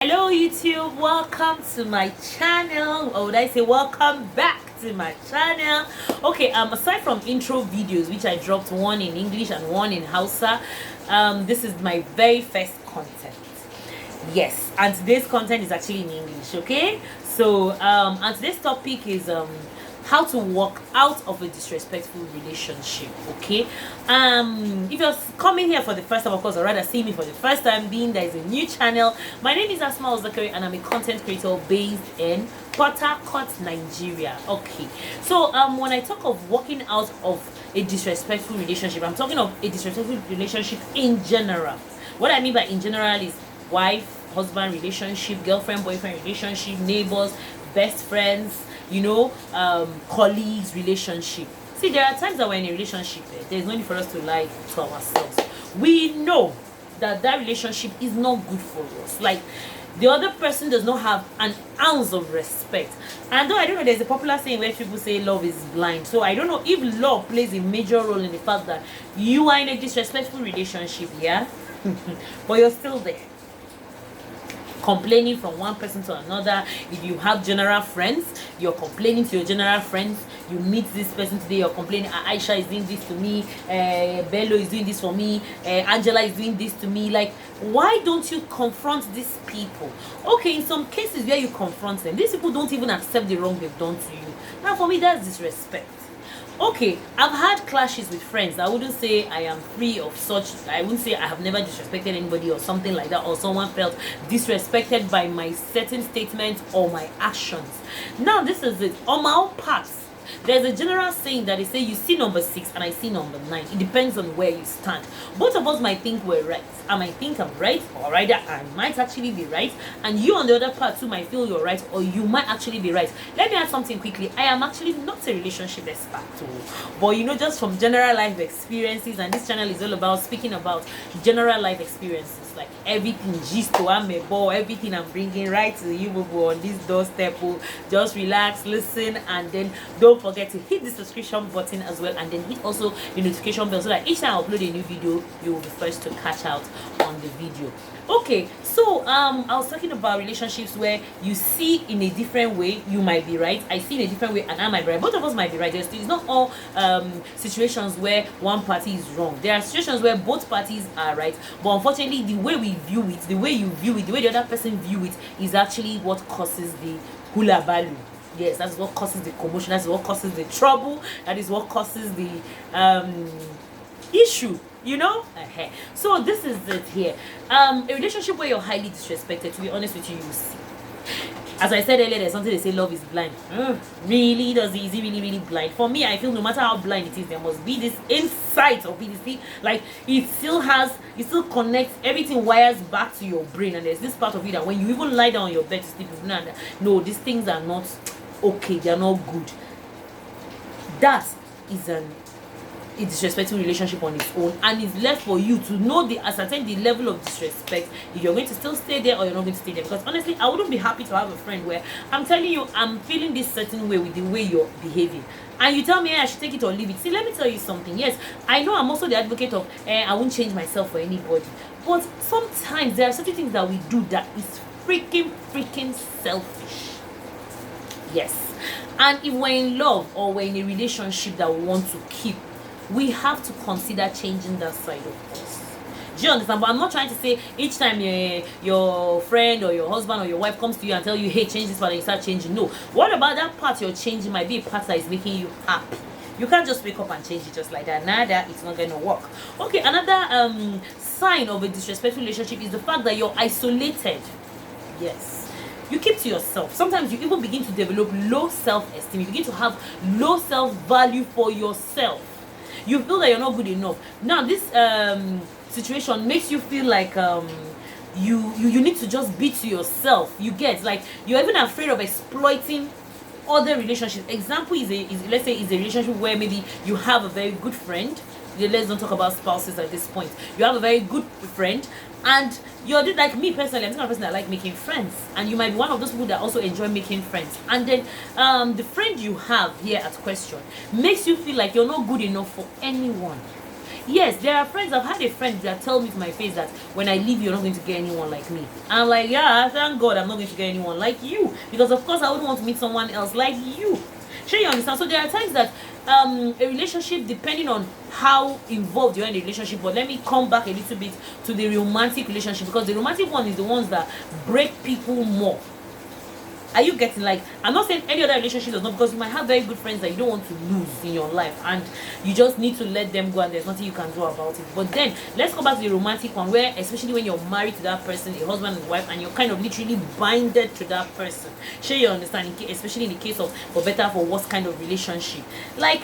Hello YouTube, welcome to my channel, or would I say welcome back to my channel. Okay, aside from intro videos which I dropped, one in English and one in Hausa, this is my very first content. Yes, and today's content is actually in English. Okay, so and today's topic is how to walk out of a disrespectful relationship. Okay, if you're coming here for the first time, of course, or rather see me for the first time, being there is a new channel. My name is Asma'u and I'm a content creator based in Port Harcourt, Nigeria. Okay, so when I talk of walking out of a disrespectful relationship, I'm talking of a disrespectful relationship in general. What I mean by in general is wife husband relationship, girlfriend boyfriend relationship, neighbors, best friends, colleagues relationship. See, there are times that we're in a relationship, there's no need for us to lie to ourselves. We know that relationship is not good for us. Like, the other person does not have an ounce of respect. And though I don't know, there's a popular saying where people say love is blind. So I don't know if love plays a major role in the fact that you are in a disrespectful relationship, yeah? But you're still there, complaining from one person to another. If you have general friends, you're complaining to your general friends. You meet this person today, you're complaining, Aisha is doing this to me, Bello is doing this for me, Angela is doing this to me. Like, why don't you confront these people? Okay, in some cases where you confront them, these people don't even accept the wrong they've done to you. Now for me, that's disrespect. Okay, I've had clashes with friends. I wouldn't say I am free of such. I wouldn't say I have never disrespected anybody or something like that, or someone felt disrespected by my certain statements or my actions. Now this is it. On my own part, there's a general saying that they say you see number 6 and I see number 9. It depends on where you stand. Both of us might think we're right. I might think I'm right, or rather I might actually be right, and you on the other part too might feel you're right, or you might actually be right. Let me add something quickly. I am actually not a relationship expert, but just from general life experiences, and this channel is all about speaking about general life experiences, like everything gist to amebo, everything I'm bringing right to you on this doorstep. Just relax, listen, and then don't forget to hit the subscription button as well, and then hit also the notification bell so that each time I upload a new video, you will be first to catch out on the video. Okay, so I was talking about relationships where you see in a different way. You might be right, I see in a different way, and I might be right. Both of us might be right. It's not all situations where one party is wrong. There are situations where both parties are right, but unfortunately the way we view it, the way you view it, the way the other person view it is actually what causes the hula balu. Yes, that's what causes the commotion, that's what causes the trouble, that is what causes the issue, So this is it here. A relationship where you're highly disrespected, to be honest with you, you see. As I said earlier, there's something they say love is blind. Really? Is it really, really blind? For me, I feel no matter how blind it is, there must be this insight of it. Like, it still connects, everything wires back to your brain, and there's this part of it that when you even lie down on your bed to sleep, you know, no, these things are not okay, they're not good. That is a disrespectful relationship on its own, and it's left for you to know ascertain the level of disrespect, if you're going to still stay there or you're not going to stay there. Because honestly, I wouldn't be happy to have a friend where I'm telling you I'm feeling this certain way with the way you're behaving, and you tell me, hey, I should take it or leave it. See, let me tell you something. Yes, I know I'm also the advocate of I won't change myself for anybody, but sometimes there are certain things that we do that is freaking selfish. Yes, and if we're in love or we're in a relationship that we want to keep, we have to consider changing that side of us. Do you understand? But I'm not trying to say each time your friend or your husband or your wife comes to you and tell you, hey, change this part, and you start changing. No. What about that part you're changing might be a part that is making you happy. You can't just wake up and change it just like that. Nada, it's not going to work. Okay, another sign of a disrespectful relationship is the fact that you're isolated. Yes. You keep to yourself. Sometimes you even begin to develop low self-esteem. You begin to have low self-value for yourself. You feel that you're not good enough. Now this situation makes you feel like you need to just be to yourself. You get, like, you're even afraid of exploiting other relationships. Example is let's say is a relationship where maybe you have a very good friend. Let's not talk about spouses at this point. You have a very good friend, and you're like me personally, I'm the kind of person that like making friends, and you might be one of those people that also enjoy making friends. And then the friend you have here at question makes you feel like you're not good enough for anyone. Yes, there are friends. I've had a friend that tell me to my face that when I leave, you're not going to get anyone like me. I'm like, yeah, thank God I'm not going to get anyone like you, because of course I wouldn't want to meet someone else like you. Sure, you understand? So there are times that a relationship, depending on how involved you're in the relationship, but let me come back a little bit to the romantic relationship, because the romantic one is the ones that break people more. Are you getting? Like, I'm not saying any other relationship does not, because you might have very good friends that you don't want to lose in your life, and you just need to let them go, and there's nothing you can do about it. But then let's go back to the romantic one, where especially when you're married to that person, a husband and wife, and you're kind of literally binded to that person. Sure, you understand? Especially in the case of for better for worse kind of relationship, like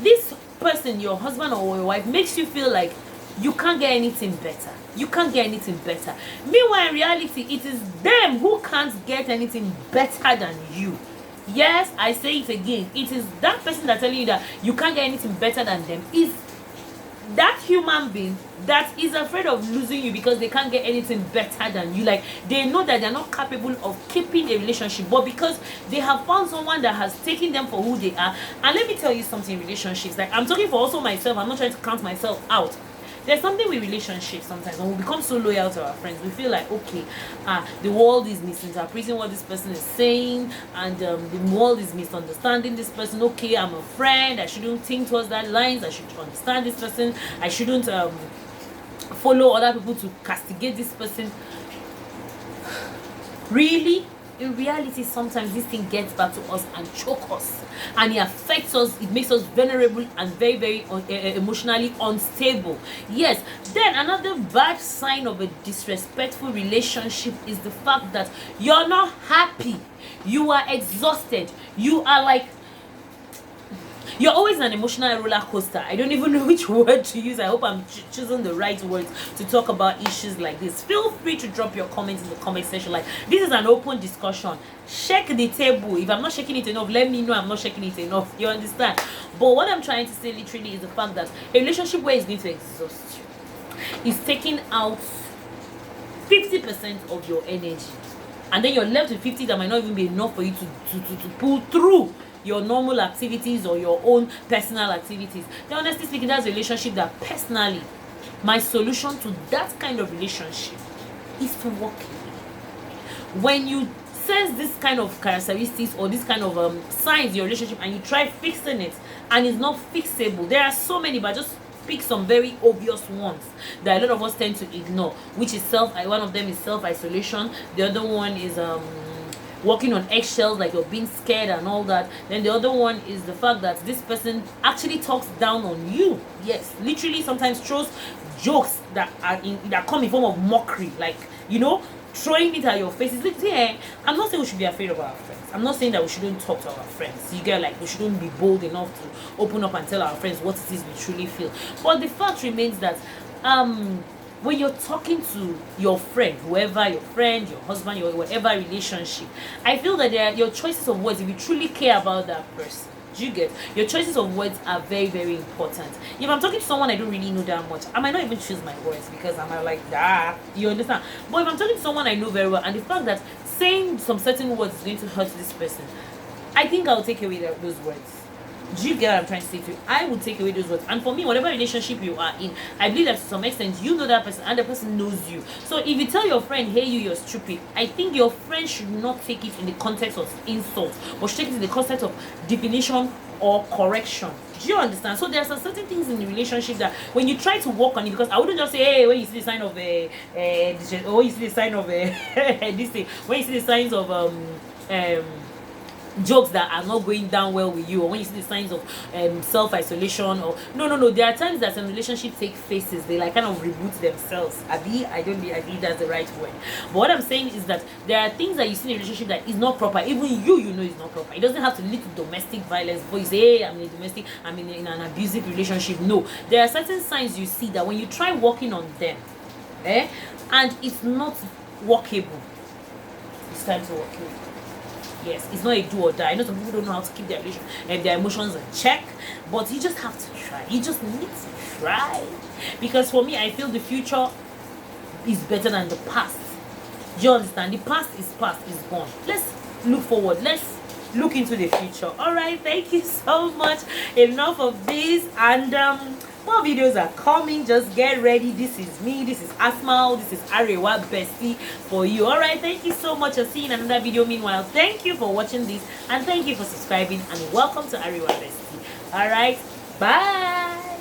this person, your husband or your wife, makes you feel like you can't get anything better. You can't get anything better. Meanwhile, in reality, it is them who can't get anything better than you. Yes, I say it again. It is that person that telling you that you can't get anything better than them is that human being that is afraid of losing you because they can't get anything better than you. Like, they know that they're not capable of keeping a relationship, but because they have found someone that has taken them for who they are. And let me tell you something, relationships, like, I'm talking for also myself, I'm not trying to count myself out. There's something with relationships sometimes when we become so loyal to our friends, we feel like, okay, the world is misinterpreting what this person is saying, and the world is misunderstanding this person. Okay, I'm a friend, I shouldn't think towards that lines, I should understand this person, I shouldn't follow other people to castigate this person. Really? In reality, sometimes this thing gets back to us and choke us, and it affects us. It makes us vulnerable and very, very emotionally unstable. Yes. Then another bad sign of a disrespectful relationship is the fact that you're not happy, you are exhausted, you are like, you're always an emotional roller coaster. I don't even know which word to use. I hope I'm choosing the right words to talk about issues like this. Feel free to drop your comments in the comment section. Like, this is an open discussion. Shake the table. If I'm not shaking it enough, let me know I'm not shaking it enough. You understand? But what I'm trying to say literally is the fact that a relationship where it's going to exhaust you is taking out 50% of your energy, and then you're left with 50 that might not even be enough for you to pull through your normal activities or your own personal activities. Then honestly speaking, that's a relationship that personally, my solution to that kind of relationship is to walk away. When you sense this kind of characteristics or this kind of signs in your relationship and you try fixing it and it's not fixable, there are so many, but just pick some very obvious ones that a lot of us tend to ignore, which is one of them is self-isolation. The other one is walking on eggshells, like you're being scared and all that. Then the other one is the fact that this person actually talks down on you. Yes, literally sometimes throws jokes that come in form of mockery, like, you know, throwing it at your face. It's like, yeah, I'm not saying we should be afraid of our friends. I'm not saying that we shouldn't talk to our friends. You get, like, we shouldn't be bold enough to open up and tell our friends what it is we truly feel. But the fact remains that when you're talking to your friend, whoever, your friend, your husband, your whatever relationship, I feel that your choices of words, if you truly care about that person, do you get, your choices of words are very, very important. If I'm talking to someone I don't really know that much, I might not even choose my words because I'm like, you understand? But if I'm talking to someone I know very well, and the fact that saying some certain words is going to hurt this person, I think I'll take away those words. Do you get what I'm trying to say to you? I would take away those words. And for me, whatever relationship you are in, I believe that to some extent you know that person and the person knows you. So if you tell your friend, hey, you're stupid, I think your friend should not take it in the context of insult, but should take it in the context of definition or correction. Do you understand? So there are certain things in the relationship that when you try to work on it, because I wouldn't just say, hey, when you see the sign of or when you see the sign of this thing, when you see the signs of jokes that are not going down well with you, or when you see the signs of self-isolation, or no, there are times that some relationships take phases, they like kind of reboot themselves. I think that's the right word. But what I'm saying is that there are things that you see in a relationship that is not proper. Even you know it's not proper. It doesn't have to lead to domestic violence, but you say, hey, I'm in an abusive relationship. No, there are certain signs you see that when you try working on them, and it's not workable, it's time to work away. Yes, it's not a do or die. I know some people don't know how to keep their relation and their emotions in check, but you just have to try. You just need to try. Because for me, I feel the future is better than the past. Do you understand? The past is gone. Let's look forward. Let's look into the future. All right, thank you so much. Enough of this, and More videos are coming. Just get ready. This is me. This is Asma'u. This is AREWA Bestie for you. Alright, thank you so much for seeing another video. Meanwhile, thank you for watching this and thank you for subscribing and welcome to AREWA Bestie. Alright, bye.